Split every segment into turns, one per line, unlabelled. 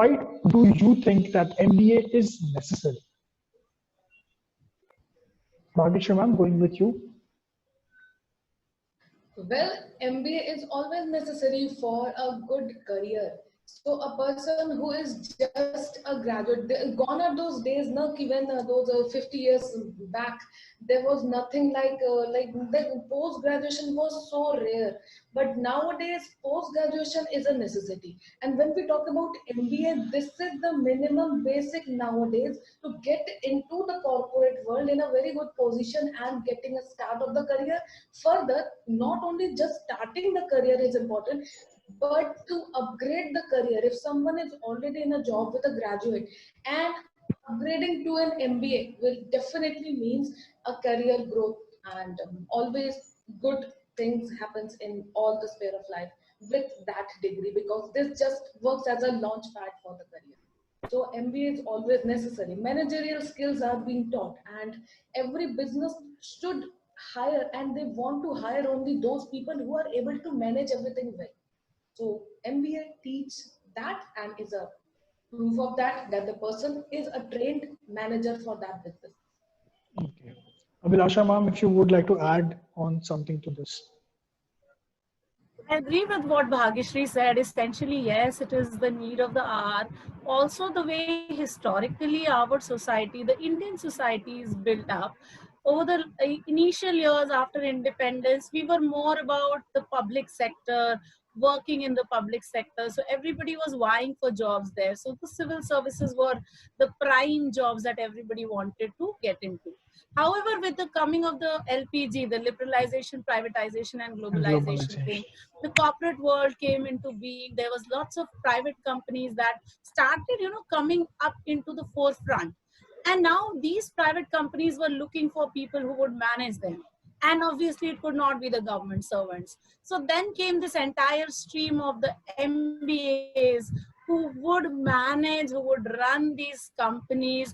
why do you think that MBA is necessary? Bhageshri ma'am, going with you.
Well, MBA is always necessary for a good career. So a person who is just a graduate, gone are those days, na, ki when those 50 years back, there was nothing like the post graduation was so rare. But nowadays, post graduation is a necessity. And when we talk about MBA, this is the minimum basic nowadays to get into the corporate world in a very good position and getting a start of the career. Further, not only just starting the career is important, but to upgrade the career. If someone is already in a job with a graduate and upgrading to an MBA will definitely means a career growth, and always good things happens in all the sphere of life with that degree, because this just works as a launch pad for the career. So MBA is always necessary. Managerial skills are being taught, and every business should hire, and they want to hire only those people who are able to manage everything well. So MBA teach that and is a proof of that the person is a trained manager for that business.
Okay. Abhilasha ma'am, if you would like to add on something to this.
I agree with what Bhagishri said. Essentially, yes, it is the need of the hour. Also, the way historically our society, the Indian society, is built up. Over the initial years after independence, we were more about the public sector, working in the public sector. So everybody was vying for jobs there. So the civil services were the prime jobs that everybody wanted to get into. However, with the coming of the LPG, the liberalization, privatization, and
And
globalization
globalization.
thing, the corporate world came into being. There was lots of private companies that started, coming up into the forefront. And now these private companies were looking for people who would manage them. And obviously, it could not be the government servants. So then came this entire stream of the MBAs who would manage, who would run these companies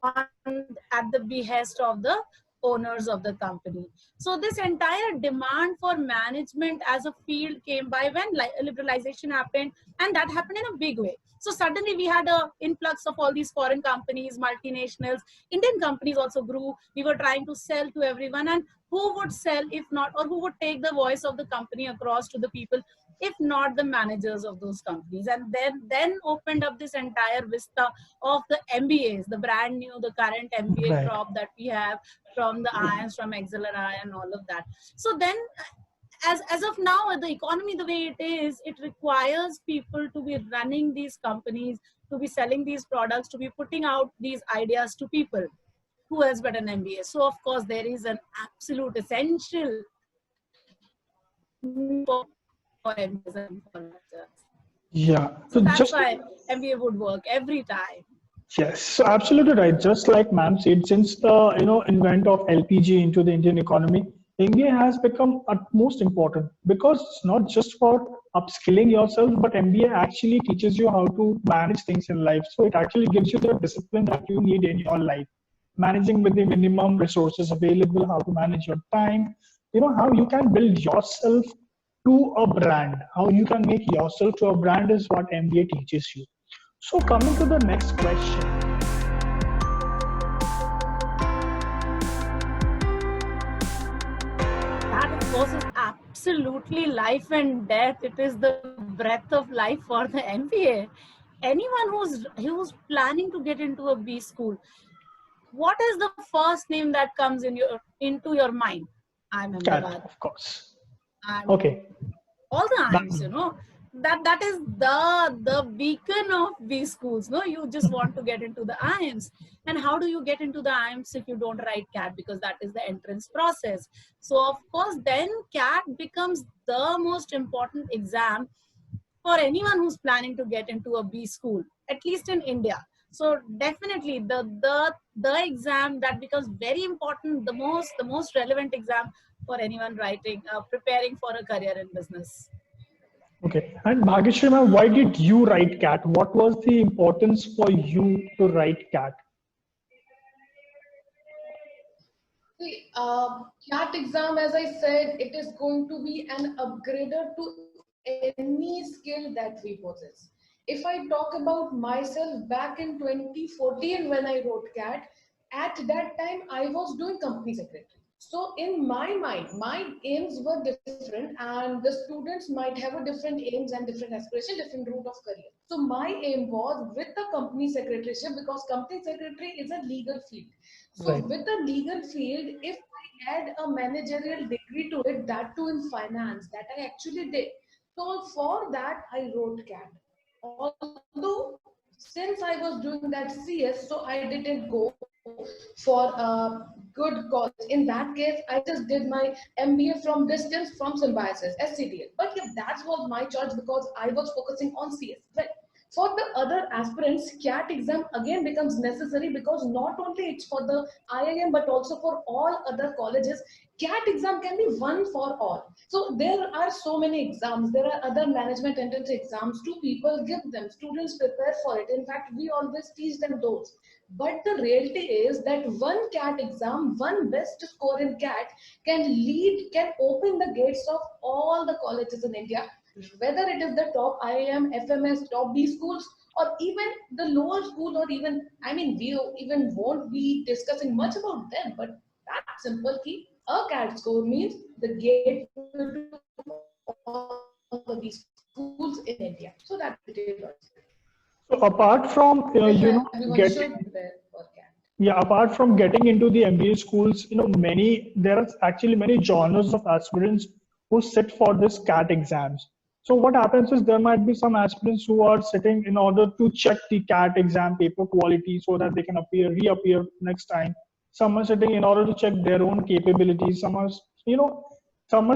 at the behest of the owners of the company. So this entire demand for management as a field came by when liberalization happened, and that happened in a big way. So suddenly we had a influx of all these foreign companies, multinationals. Indian companies also grew. We were trying to sell to everyone, and who would sell if not, or who would take the voice of the company across to the people if not the managers of those companies? And then opened up this entire vista of the MBAs, the brand new, the current MBA
Right.
crop that we have from the IIMs, from Accelerate and all of that. So then, as of now, the economy the way it is, it requires people to be running these companies, to be selling these products, to be putting out these ideas to people. Who has but an MBA? So of course there is an absolute essential need for MBAs and for managers.
Yeah.
So
So
that's
just
why MBA would work every time.
yes, so absolutely right. Just like ma'am said, since the invent of LPG into the Indian economy, MBA has become utmost important because it's not just for upskilling yourself, but MBA actually teaches you how to manage things in life. So it actually gives you the discipline that you need in your life, managing with the minimum resources available, how to manage your time, how you can build yourself to a brand, how you can make yourself to a brand is what MBA teaches you. So coming to the next question.
That, of course, is absolutely life and death. It is the breath of life for the MBA. Anyone who's planning to get into a B school, what is the first name that comes into your mind? I'm
Cat,
Ahmedabad.
of course.
I'm
Okay.
all the IIMs,
Ma'am.
that is the beacon of these schools. No, you just want to get into the IIMs. And how do you get into the IIMs if you don't write CAT? Because that is the entrance process. So of course then CAT becomes the most important exam for anyone who's planning to get into a B school, at least in India. So definitely the exam that becomes very important, the most relevant exam for anyone writing, preparing for a career in business.
Okay. And Bhageshri ma'am, why did you write CAT? What was the importance for you to write CAT?
See, CAT exam, as I said, it is going to be an upgrader to any skill that we possess. If I talk about myself back in 2014 when I wrote CAT, at that time I was doing company secretary. So in my mind, my aims were different, and the students might have a different aims and different aspiration, different route of career. So my aim was with the company secretaryship, because company secretary is a legal field. So
Right.
with the legal field, if I add a managerial degree to it, that too in finance, that I actually did. So for that, I wrote CAT. Although since I was doing that CS, so I didn't go for a good college. In that case, I just did my MBA from distance from Symbiosis, SCDL. But yeah, that was my choice because I was focusing on CS. Well, for the other aspirants, CAT exam again becomes necessary because not only it's for the IIM but also for all other colleges. CAT exam can be one for all. So there are so many exams. There are other management entrance exams. Two people give them. Students prepare for it. In fact, we always teach them those. But the reality is that one CAT exam, one best score in CAT can open the gates of all the colleges in India, whether it is the top IIM, FMS, top B schools, or even the lower school, or even, I mean, we even won't be discussing much about them, but that simple key, a CAT score means the gateway to all the B schools in India. So that's pretty logical.
So apart from
So everyone should
getting,
prepare for CAT.
yeah, apart from getting into the MBA schools, many there are actually many genres of aspirants who sit for this CAT exams. So what happens is there might be some aspirants who are sitting in order to check the CAT exam paper quality so that they can reappear next time. Some are sitting in order to check their own capabilities. Some are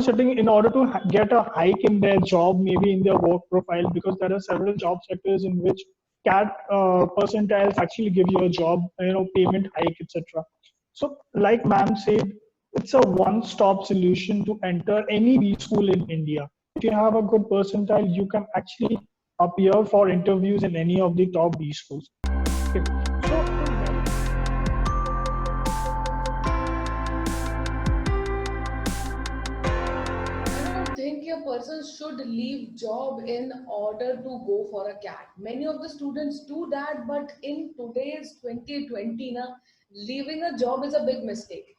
sitting in order to get a hike in their job, maybe in their work profile, because there are several job sectors in which CAT percentiles actually give you a job, payment hike, etc. So, like ma'am said, it's a one-stop solution to enter any B school in India. If you have a good percentile, you can actually appear for interviews in any of the top B schools. Okay. So,
I don't think a person should leave job in order to go for a CAT. Many of the students do that, but in today's 2020, leaving a job is a big mistake.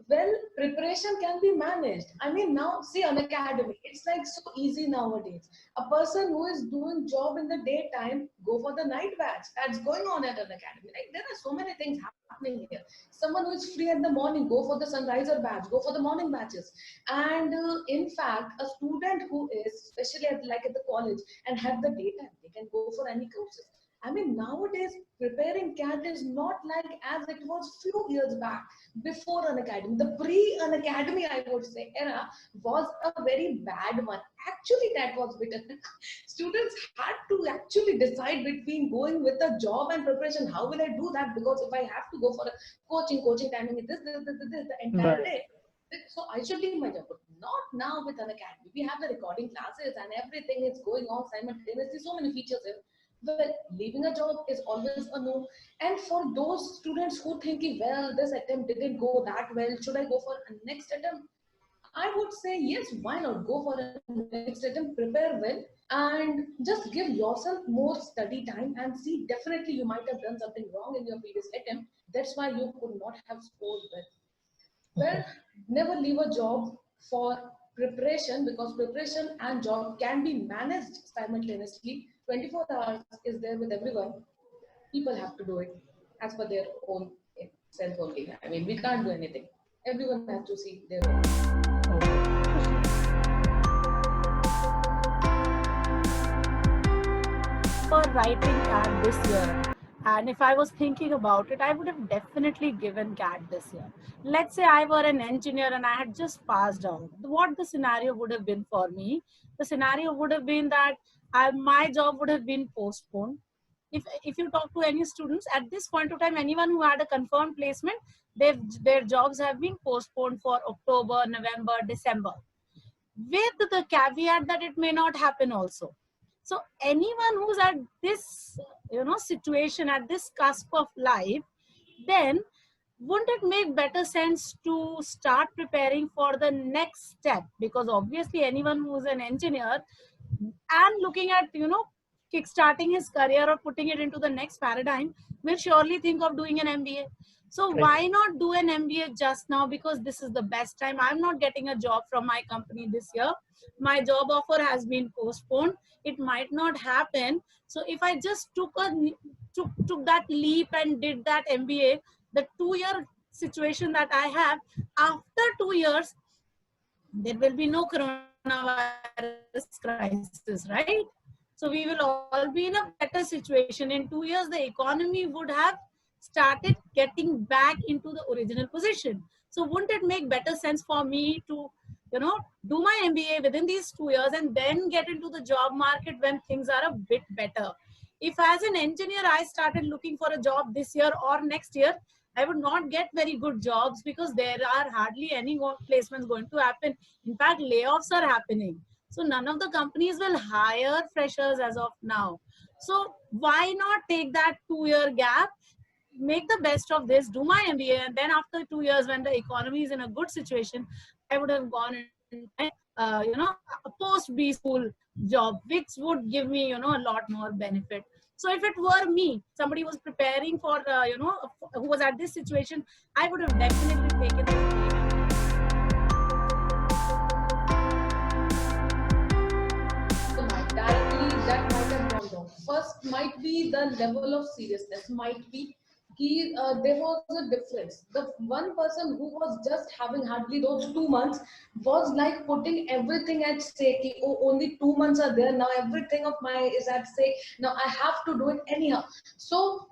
Well, preparation can be managed. I mean, now see an academy, it's like so easy nowadays. A person who is doing job in the daytime, go for the night batch. That's going on at an academy. Like, there are so many things happening here. Someone who is free at the morning, go for the sunriser batch, go for the morning batches. And in fact, a student who is, especially like at the college, and have the daytime, they can go for any courses. I mean, nowadays preparing CAT is not like as it was few years back before an academy. The pre an academy, I would say, era was a very bad one. Actually, that was better. Students had to actually decide between going with a job and preparation. How will I do that? Because if I have to go for a coaching timing is this the entire
right.
day. So I should leave my job, but not now with an academy. We have the recording classes and everything is going on simultaneously. So many features here. Well, leaving a job is always a no. And for those students who think, well, this attempt didn't go that well, should I go for a next attempt? I would say yes, why not go for a next attempt, prepare well, and just give yourself more study time and see. Definitely, you might have done something wrong in your previous attempt. That's why you could not have scored well. Well,
Okay.
never leave a job for preparation, because preparation and job can be managed simultaneously. 24 hours is there with everyone. People have to do it as per their own self only. I mean, we can't do anything. Everyone has to see their own.
For writing CAT this year. And if I was thinking about it, I would have definitely given CAT this year. Let's say I were an engineer and I had just passed out. What the scenario would have been for me? The scenario would have been that my job would have been postponed. If you talk to any students at this point of time, anyone who had a confirmed placement, their jobs have been postponed for October, November, December, with the caveat that it may not happen also. So anyone who's at this situation, at this cusp of life, then wouldn't it make better sense to start preparing for the next step? Because obviously anyone who's an engineer and looking at kickstarting his career or putting it into the next paradigm will surely think of doing an MBA. So
Right.
why not do an MBA just now? Because this is the best time. I'm not getting a job from my company this year. My job offer has been postponed. It might not happen. So if I just took that leap and did that MBA, the 2-year situation that I have, after 2 years, there will be no coronavirus crisis, right? So we will all be in a better situation. In 2 years, the economy would have started getting back into the original position. So wouldn't it make better sense for me to, do my MBA within these 2 years and then get into the job market when things are a bit better? If as an engineer, I started looking for a job this year or next year, I would not get very good jobs because there are hardly any placements going to happen. In fact, layoffs are happening. So none of the companies will hire freshers as of now. So why not take that 2-year gap, make the best of this, do my MBA, and then after 2 years, when the economy is in a good situation, I would have gone in, a post B school job, which would give me, a lot more benefit. So if it were me, somebody was preparing for, who was at this situation, I would have definitely taken this.
Directly that might have gone wrong. First might be the level of seriousness, might be there was a difference. The one person who was just having hardly those 2 months was like putting everything at stake. Oh, only 2 months are there now. Everything of my is at stake. Now I have to do it anyhow. So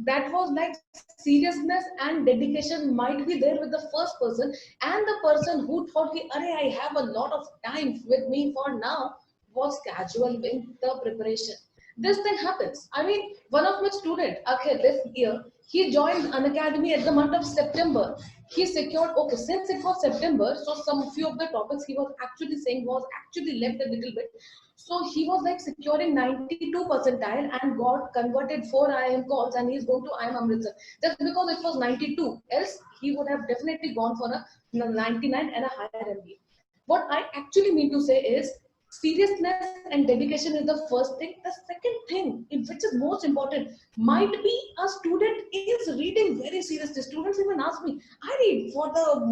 that was like seriousness and dedication might be there with the first person, and the person who thought, "Arey, I have a lot of time with me for now," was casual in the preparation. This thing happens. I mean, one of my student, okay, this year, he joined an academy at the month of September. He secured, okay, since it was September, so some few of the topics he was actually saying was actually left a little bit. So he was like securing 92 percentile and got converted 4 IIM calls, and he's going to IIM Amritsar. Just because it was 92, else he would have definitely gone for a 99 and a higher MBA. What I actually mean to say is seriousness and dedication is the first thing. The second thing, which is most important, might be a student is reading very seriously. Students even ask me, I read for 12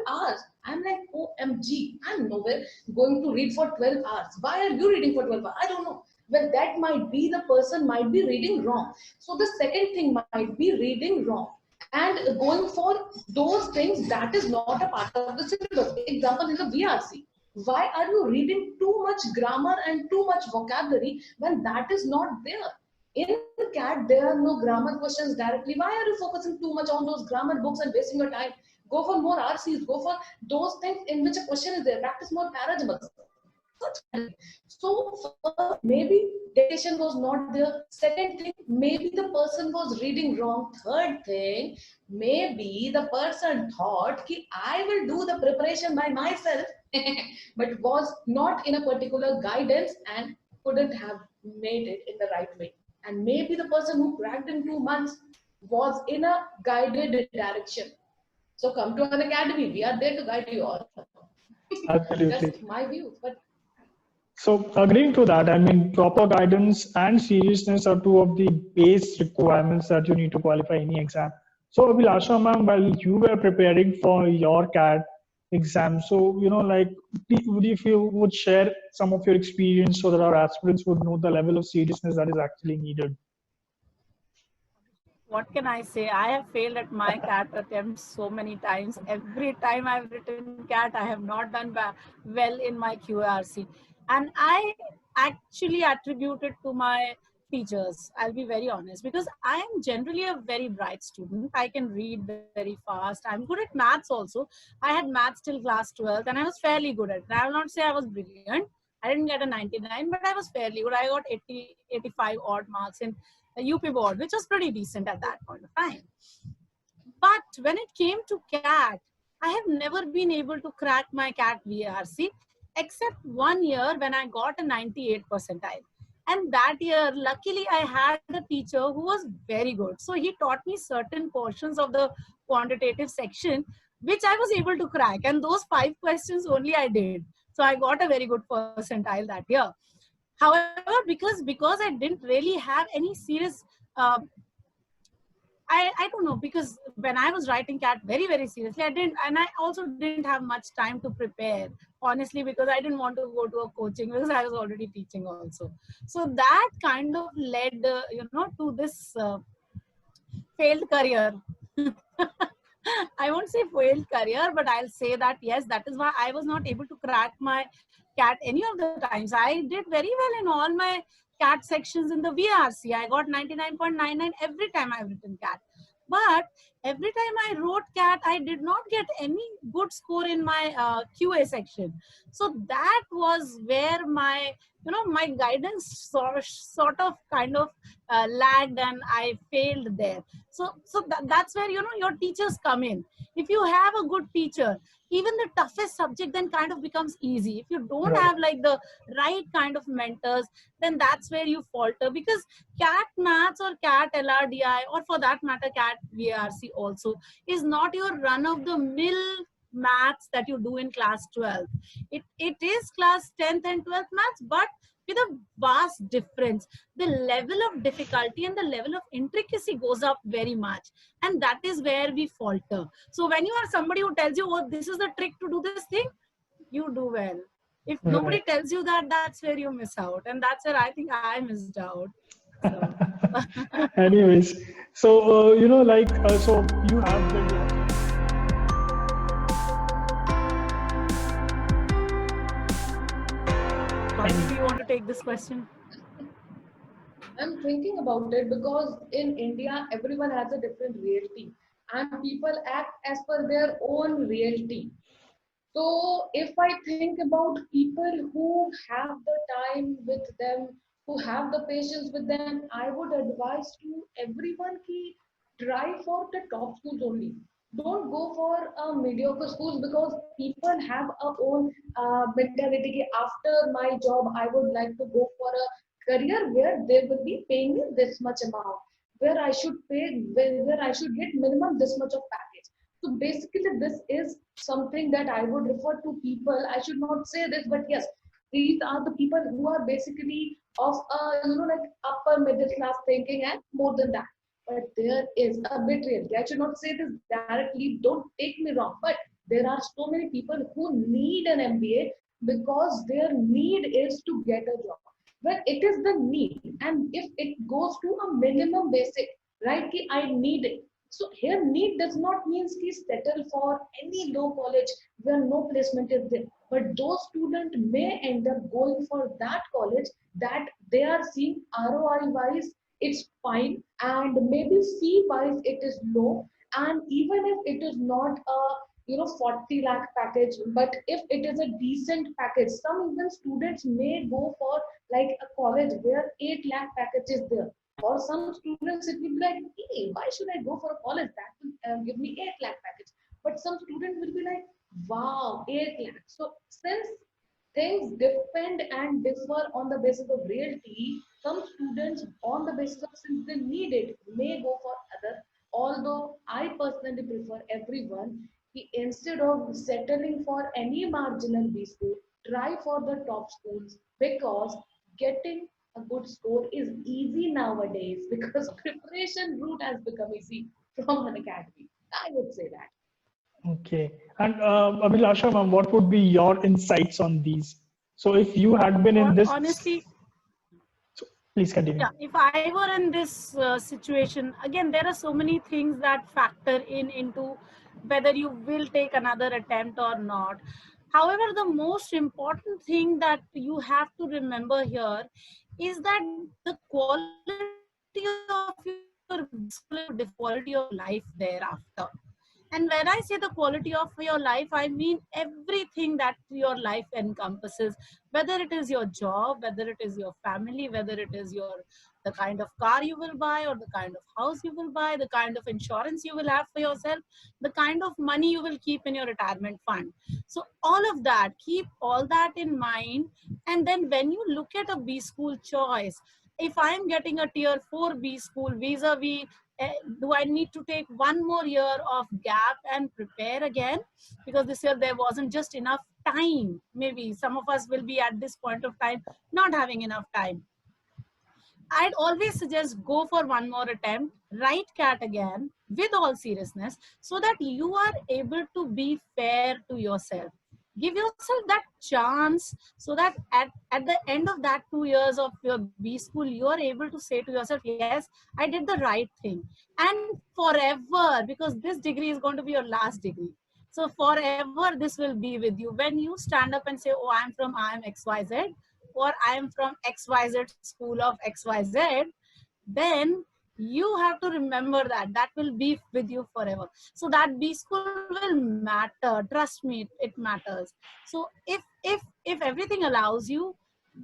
hours. I'm like, OMG, I'm nowhere going to read for 12 hours. Why are you reading for 12 hours? I don't know. Well, that might be the person might be reading wrong. So the second thing might be reading wrong and going for those things that is not a part of the syllabus. Example in the VRC. Why are you reading too much grammar and too much vocabulary when that is not there? In CAT, there are no grammar questions directly. Why are you focusing too much on those grammar books and wasting your time? Go for more RCs, go for those things in which a question is there. Practice more paragraphs. So maybe dedication was not there. Second thing, maybe the person was reading wrong. Third thing, maybe the person thought that I will do the preparation by myself, but was not in a particular guidance and couldn't have made it in the right way. And maybe the person who cracked in 2 months was in a guided direction. So come to an academy. We are there to guide you all.
Absolutely.
That's my view. But
so agreeing to that, I mean, proper guidance and seriousness are two of the base requirements that you need to qualify any exam. So Abhilasha ma'am, while you were preparing for your CAT exam, so, like, if you would share some of your experience so that our aspirants would know the level of seriousness that is actually needed.
What can I say? I have failed at my CAT attempts so many times. Every time I've written CAT, I have not done well in my QARC. And I actually attribute it to my teachers. I'll be very honest, because I am generally a very bright student. I can read very fast. I'm good at maths also. I had maths till class 12th and I was fairly good at it. I will not say I was brilliant. I didn't get a 99, but I was fairly good. I got 80, 85 odd marks in the UP board, which was pretty decent at that point of time. But when it came to CAT, I have never been able to crack my CAT VARC, except 1 year when I got a 98 percentile. And that year, luckily, I had a teacher who was very good. So he taught me certain portions of the quantitative section, which I was able to crack. And those 5 questions only I did. So I got a very good percentile that year. However, because I didn't really have any serious I don't know, because when I was writing cat very, very seriously, and I also didn't have much time to prepare, honestly, because I didn't want to go to a coaching because I was already teaching also. So that kind of led, to this failed career. I won't say failed career, but I'll say that yes, that is why I was not able to crack my cat any of the times. I did very well in all my cat sections in the VRC. I got 99.99 every time I've written cat. But every time I wrote cat, I did not get any good score in my QA section. So that was where my, my guidance sort of kind of lagged, and I failed there. So that's where your teachers come in. If you have a good teacher, even the toughest subject then kind of becomes easy. If you don't
Right.
have like the right kind of mentors, then that's where you falter, because cat maths or cat LRDI, or for that matter cat VRC also, is not your run of the mill maths that you do in class 12. It is class 10th and 12th maths, but with a vast difference. The level of difficulty and the level of intricacy goes up very much, and that is where we falter. So when you are somebody who tells you, oh, this is the trick to do this thing, you do well. If nobody
Right.
tells you that, that's where you miss out, and that's where I think I missed out. So
Anyways, so so you have the
Gauri, do you want to take this question?
I'm thinking about it because in India, everyone has a different reality and people act as per their own reality. So if I think about people who have the time with them, who have the patience with them, I would advise to everyone ki try for the top schools only. Don't go for mediocre schools because people have a own mentality. Ki after my job, I would like to go for a career where they will be paying me this much amount, where I should pay, where I should get minimum this much of package. So basically, this is something that I would refer to people. I should not say this, but yes, these are the people who are basically of like upper middle class thinking and more than that. But there is a betrayal. I should not say this directly. Don't take me wrong, but there are so many people who need an MBA because their need is to get a job. Well, it is the need, and if it goes to a minimum basic, right? Ki I need it, so here need does not mean ki settle for any low college where no placement is there. But those students may end up going for that college that they are seeing ROI wise it's fine, and maybe fee wise it is low, and even if it is not a 40 lakh package, but if it is a decent package, some even students may go for like a college where 8 lakh package is there. For some students, it will be like, hey, why should I go for a college that will give me 8 lakh package? But some student will be like, wow, 8 lakh. So since things depend and differ on the basis of reality, some students on the basis of since they need it may go for other. Although I personally prefer everyone, instead of settling for any marginal B school, try for the top schools because getting a good score is easy nowadays because preparation route has become easy from an academy. I would say that.
Okay. And Abhilasha, ma'am, what would be your insights on these? So if you had been in this,
Honestly,
so please continue.
yeah, if I were in this situation, again, there are so many things that factor into whether you will take another attempt or not. However, the most important thing that you have to remember here is that the quality of your quality of life thereafter. And when I say the quality of your life, I mean everything that your life encompasses, whether it is your job, whether it is your family, whether it is the kind of car you will buy or the kind of house you will buy, the kind of insurance you will have for yourself, the kind of money you will keep in your retirement fund. So all of that, keep all that in mind. And then when you look at a B school choice, if I'm getting a tier 4B school vis-a-vis, do I need to take one more year of gap and prepare again? Because this year there wasn't just enough time. Maybe some of us will be at this point of time not having enough time. I'd always suggest go for one more attempt, write CAT again with all seriousness, so that you are able to be fair to yourself. Give yourself that chance so that at the end of that 2 years of your B school, you are able to say to yourself, yes, I did the right thing. And forever, because this degree is going to be your last degree. So forever, this will be with you. When you stand up and say, oh, I'm from IIM XYZ, or I am from XYZ school of XYZ, then you have to remember that. That will be with you forever. So that B school will matter. Trust me, it matters. So if everything allows you,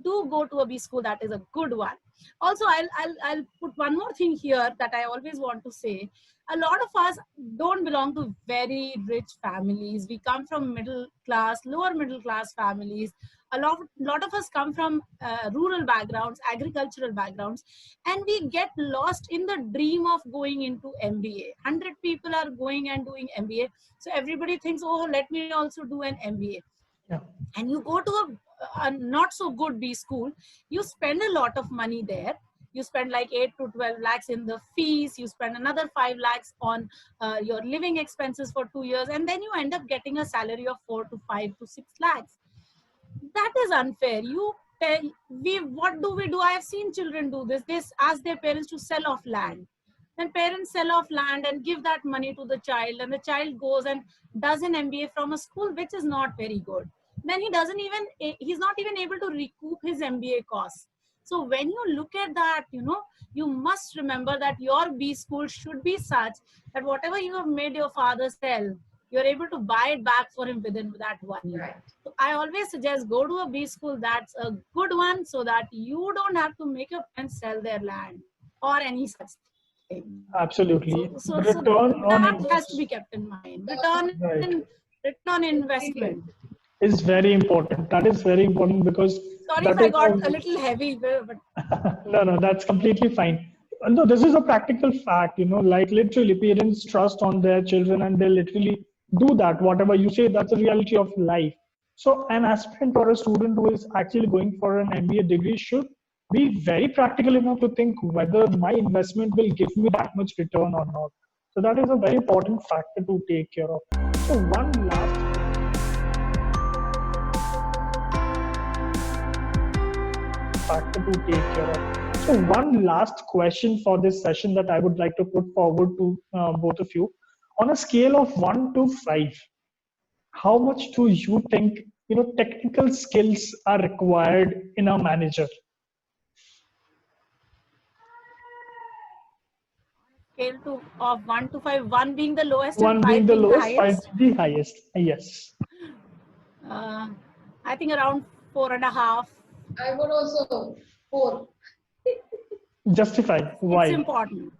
do go to a B school that is a good one. Also, I'll put one more thing here that I always want to say. A lot of us don't belong to very rich families. We come from middle class, lower middle class families. A lot of us come from rural backgrounds, agricultural backgrounds, and we get lost in the dream of going into MBA. 100 people are going and doing MBA. So everybody thinks, oh, let me also do an MBA.
Yeah.
And you go to a not so good B school, you spend a lot of money there. You spend like 8 to 12 lakhs in the fees. You spend another 5 lakhs on your living expenses for 2 years. And then you end up getting a salary of 4 to 5 to 6 lakhs. That is unfair. What do we do? I have seen children do this. They ask their parents to sell off land. Then parents sell off land and give that money to the child, and the child goes and does an MBA from a school which is not very good. Then he's not even able to recoup his MBA costs. So when you look at that, you must remember that your B school should be such that whatever you have made your father sell, you're able to buy it back for him within that 1 year.
Right.
So I always suggest go to a B school that's a good one, so that you don't have to make your parents sell their land or any such thing.
Absolutely.
So
Return on
that has to be kept in mind. Return on investment
is very important. That is very important because
sorry if I got a little heavy, but
no, that's completely fine. No, this is a practical fact, like literally parents trust on their children and they literally do that. Whatever you say, that's a reality of life. So an aspirant or a student who is actually going for an MBA degree should be very practical enough to think whether my investment will give me that much return or not. So that is a very important factor to take care of. So one last factor to take care of. So one last question for this session that I would like to put forward to both of you. On a scale of 1 to 5, how much do you think technical skills are required in a manager?
scale of 1 to 5, 1 being the lowest
1
and
being
5
the
being the
lowest, 5
highest.
the highest. Yes.
I think around 4.5.
I would also 4.
Justify. Why?
It's important.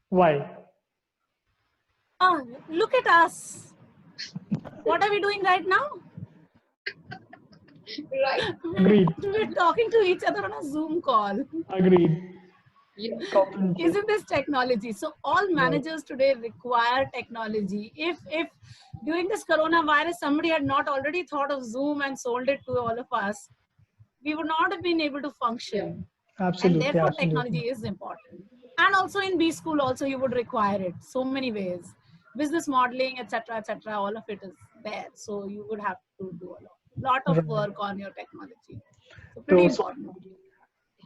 Why?
Look at us. What are we doing right now?
Right.
Agreed.
We're talking to each other on a Zoom call.
Agreed.
Yeah.
Isn't this technology? So all managers today require technology. If during this coronavirus somebody had not already thought of Zoom and sold it to all of us, we would not have been able to function.
Absolutely.
And therefore
absolutely.
technology is important. And also in B school also you would require it so many ways. Business modeling, etc., all of it is there. So you would have to do a lot of work on your technology. So pretty important.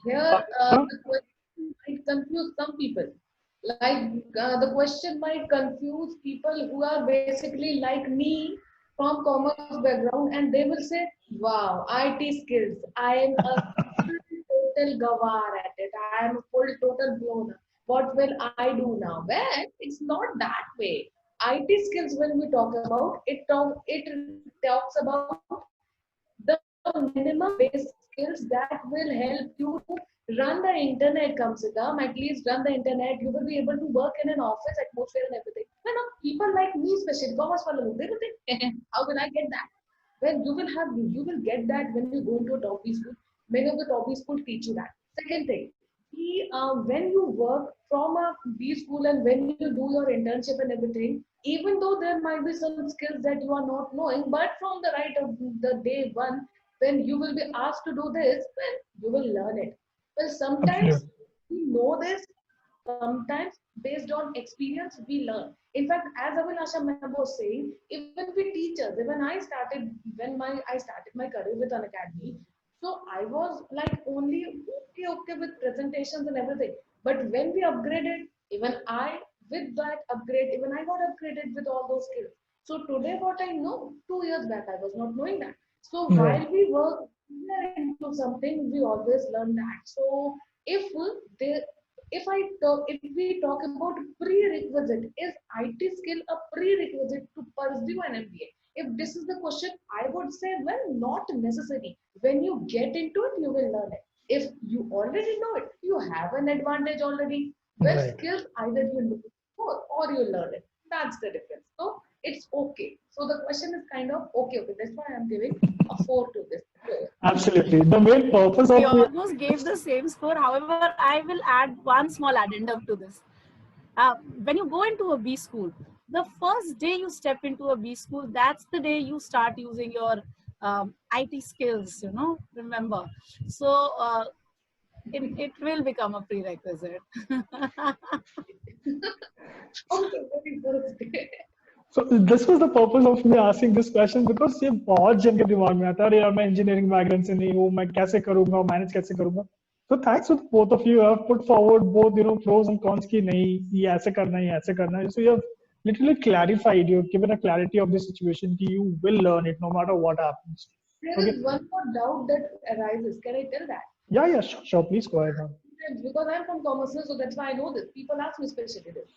Here, the question might confuse some people. Like the question might confuse people who are basically like me from commerce background, and they will say, "Wow, IT skills! I am a total gawar at it. I am a full total blown up. What will I do now?" Well, it's not that way. IT skills, when we talk about it, talks about the minimum basic skills that will help you to run the internet, at least run the internet. You will be able to work in an office atmosphere and everything. When people like me, especially commerce, they will think, how will I get that? Well, you will get that when you go into a top school. Many of the top school teach you that. Second thing, when you work from a B school and when you do your internship and everything, even though there might be some skills that you are not knowing, but from the right of the day one, when you will be asked to do this, then you will learn it. Well, sometimes
Absolutely.
we know this, sometimes based on experience we learn. In fact, as Abhilasha ma'am was saying, even we teachers, even I started my career with an academy, so I was like only okay with presentations and everything. But when we upgraded, even I with that upgrade, even I got upgraded with all those skills. So today, what I know, 2 years back, I was not knowing that. So
Right.
while we work into something, we always learn that. So if they, if we talk about prerequisite, is IT skill a prerequisite to pursue an MBA? If this is the question, I would say, well, not necessary. When you get into it, you will learn it. If you already know it, you have an advantage already. Well,
Right.
skills either you know more or you learn it. That's the difference. So it's okay. So the question is kind of okay. That's why I'm giving a 4 to this.
Absolutely. The main purpose
We
of the
almost gave the same score. However, I will add one small addendum to this. When you go into a B school, the first day you step into a B school, that's the day you start using your IT skills, remember. So it will become a prerequisite.
Okay, very first day.
so this was the purpose of me asking this question because ये बहुत जन के दिमाग में आता है अरे यार मैं engineering background से नहीं हूँ मैं कैसे करूँगा manage कैसे करूँगा. So thanks to both of you have put forward both pros and cons की नहीं ये ऐसे करना है ये ऐसे करना है. So you have literally clarified, you've given a clarity of the situation कि you will learn it no matter what happens.
There
Okay.
is one more doubt that arises. Can I tell that?
Yeah, sure, please go ahead.
Because I'm from commerce, so that's why I know this. People ask me especially this.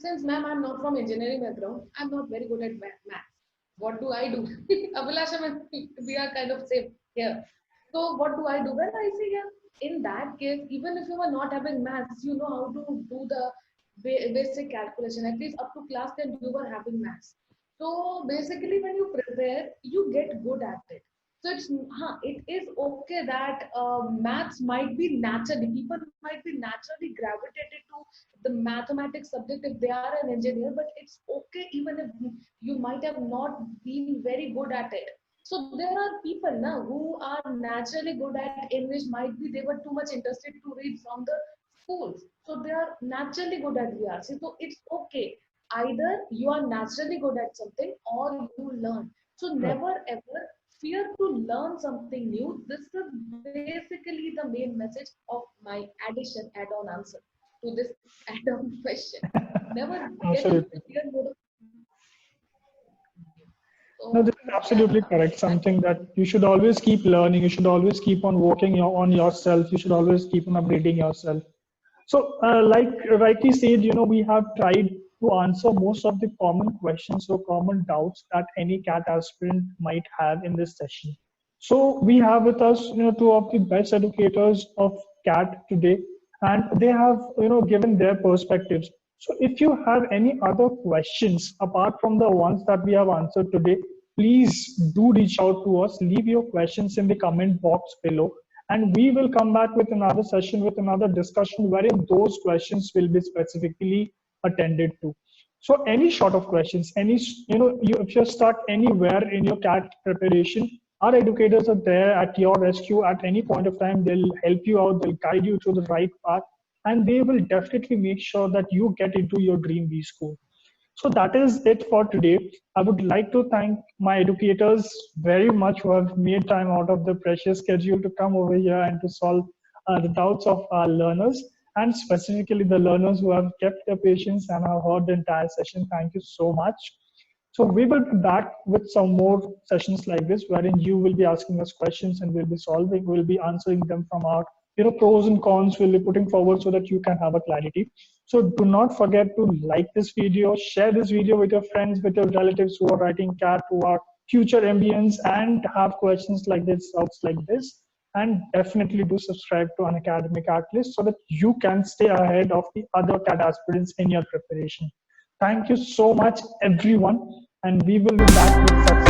Since ma'am, I'm not from engineering background, I'm not very good at math. What do I do? Abhilasha, ma'am, we are kind of same here. So what do I do? Well, I say, yeah, in that case, even if you are not having maths, you know how to do the basic calculation. At least up to class 10, you were having maths. So basically, when you prepare, you get good at it. So it is okay that maths might be naturally, people might be naturally gravitated to the mathematics subject if they are an engineer, but it's okay even if you might have not been very good at it. So there are people now who are naturally good at English, might be they were too much interested to read from the schools. So they are naturally good at VRC. So it's okay. Either you are naturally good at something or you learn. So
Right.
never ever fear to learn something new. This is basically the main message of my add-on answer to this add-on question. Never get into
Absolutely.
fear mode.
No, this
So
is
yeah,
absolutely correct.
that
Something that you should always keep learning. You should always keep on working on yourself. You should always keep on upgrading yourself. So, like rightly said, we have tried to answer most of the common questions or common doubts that any CAT aspirant might have in this session. So, we have with us, two of the best educators of CAT today, and they have, given their perspectives. So, if you have any other questions apart from the ones that we have answered today, please do reach out to us. Leave your questions in the comment box below and we will come back with another session with another discussion wherein those questions will be specifically attended to. So any sort of questions, if you're stuck anywhere in your CAT preparation, our educators are there at your rescue at any point of time. They'll help you out, they'll guide you through the right path, and they will definitely make sure that you get into your dream B school. So that is it for today. I would like to thank my educators very much who have made time out of their precious schedule to come over here and to solve the doubts of our learners and specifically the learners who have kept their patience and have heard the entire session. Thank you so much. So we will be back with some more sessions like this, wherein you will be asking us questions and we'll be answering them from our, pros and cons we'll be putting forward so that you can have a clarity. So do not forget to like this video, share this video with your friends, with your relatives who are writing CAT, who are future MBNs and have questions like this, doubts like this. And definitely do subscribe to Unacademy Catalyst so that you can stay ahead of the other CAT aspirants in your preparation. Thank you so much, everyone, and we will be back with such